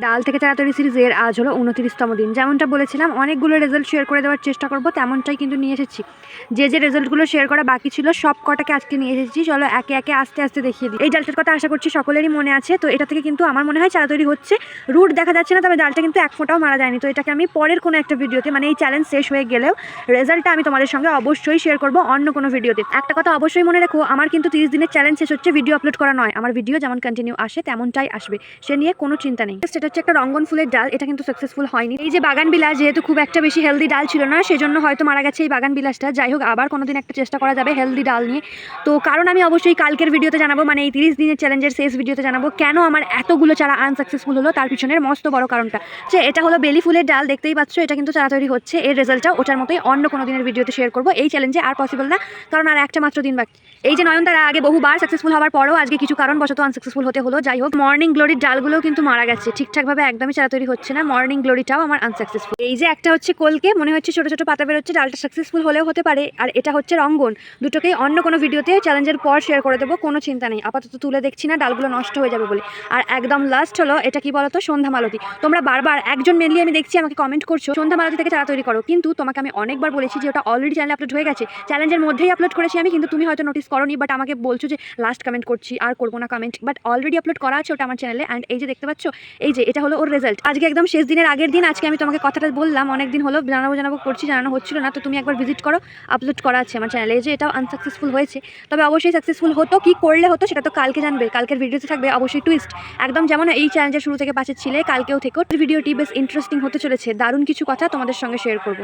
ডাল থেকে চারাতরি সিরিজের আজ হলো 29তম দিন। যেমনটা বলেছিলাম অনেকগুলো রেজাল্ট শেয়ার করে দেওয়ার চেষ্টা করব, তেমনটাই কিন্তু নিয়ে এসেছি। যে রেজাল্টগুলো শেয়ার করা বাকি ছিল সব কটাকে আজকে নিয়ে এসেছি। চলো একে একে আস্তে আস্তে দেখিয়ে দিই। এই ডালটার কথা আশা করছি সকলেরই মনে আছে। তো এটা থেকে কিন্তু আমার মনে হয় চারা তৈরি হচ্ছে। রুট দেখা যাচ্ছে না, তবে ডালটা কিন্তু এক ফোঁটাও মারা যায়নি। তো এটাকে আমি পরের কোনো একটা ভিডিওতে, মানে এই চ্যালেঞ্জ শেষ হয়ে গেলেও রেজাল্টটা আমি তোমাদের সঙ্গে অবশ্যই শেয়ার করব অন্য কোনো ভিডিওতে। একটা কথা অবশ্যই মনে রেখো, আমার কিন্তু 30 দিনের চ্যালেঞ্জ শেষ হচ্ছে, ভিডিও আপলোড করা নয়। আমার ভিডিও যেমন কন্টিনিউ আসে তেমনটাই আসবে, সে নিয়ে কোনো চিন্তা নেই। এটা হচ্ছে একটা রঙ্গন ফুলের ডাল, এটা কিন্তু সাকসেসফুল হয়নি। এই যে বাগান বিলাস, যেহেতু খুব একটা বেশি হেলদি ডাল ছিল না, সেজন্য হয়তো মারা গেছে এই বাগান বিলাসটা। যাই হোক, আবার কোনোদিন একটা চেষ্টা করা যাবে হেলদি ডাল নিয়ে। তো কারণ আমি অবশ্যই কালকের ভিডিওতে জানাবো, মানে এই 30 দিনের চ্যালেঞ্জের শেষ ভিডিওতে জানাবো কেন আমার এতগুলো চারা আনসাকসেসফুল হলো। তার পিছনের মস্ত বড় কারণটা যে এটা হলো বেলি ফুলের ডাল, দেখতেই পাচ্ছ। এটা কিন্তু চারা তৈরি হচ্ছে, এর রেজাল্টটা ওটার মতোই অন্য কোনো দিনের ভিডিওতে শেয়ার করবো। এই চ্যালেঞ্জে আর পসিবল না, কারণ আর একটা মাত্র দিন বাকি। এই যে নয়নতারা আগে বহুবার সাকসেসফুল হওয়ার পরও আজকে কিছু কারণবশত আনসাকসেসফুল হতে হলো। যাই হোক, মর্নিং গ্লোরির ডালগুলোও কিন্তু মারা গেছে, ঠিকঠাকভাবে একদমই চারা তৈরি হচ্ছে না। মর্নিং গ্লোরিটাও আমার আনসাকসেসফুল। এই যে একটা হচ্ছে কলকে, মনে হচ্ছে ছোট ছোট পাতা বেরোচ্ছে, ডালটা সাকসেসফুল হলেও হতে পারে। আর এটা হচ্ছে রঙ্গন, দুটোকেই অন্য কোনো ভিডিওতে চ্যালেঞ্জের পর শেয়ার করে দেবো, কোনো চিন্তা নেই। আপাতত তুলে দেখছি না, ডালগুলো নষ্ট হয়ে যাবে বলে। আর একদম লাস্ট হলো এটা কি বলতো, সন্ধ্যা মালতী। তোমরা বারবার একজন মেনলি আমি দেখছি আমাকে কমেন্ট করছো সন্ধ্যা মালতী থেকে চারা তৈরি করো, কিন্তু তোমাকে আমি অনেকবার বলেছি যে ওটা অলরেডি চ্যানেলে আপলোড হয়ে গেছে, চ্যালেঞ্জের মধ্যেই আপলোড করেছি আমি, কিন্তু তুমি হয়তো নোটিস করোনি। বাট আমাকে বলছো যে লাস্ট কমেন্ট করছি, আর করবো না কমেন্ট, বাট অলরেডি আপলোড করা আছে ওটা আমার চ্যানেলে। অ্যান্ড এই যে দেখতে পাচ্ছ, এই যে এটা হলো ওর রেজাল্ট। আজকে একদম শেষ দিনের আগের দিন, আজকে আমি তোমাকে কথাটা বললাম, অনেকদিন হলো জানাবো করছি, জানানো হচ্ছিল না। তো তুমি একবার ভিজিট করো, আপলোড করা আছে আমার চ্যানেলে। এই যে এটাও আনসাকসেসফুল হয়েছে, তবে অবশ্যই সাকসেসফুল হতো, কি করলে হতো সেটা তো কালকে জানবে। কালকের ভিডিওতে থাকবে অবশ্যই টুইস্ট, একদম যেমন এই চ্যালেঞ্জের শুরু থেকে পাশে ছিলে, কালকেও থেকেও ভিডিওটি বেশ ইন্টারেস্টিং হতে চলেছে। দারুণ কিছু কথা তোমাদের সঙ্গে শেয়ার করবো।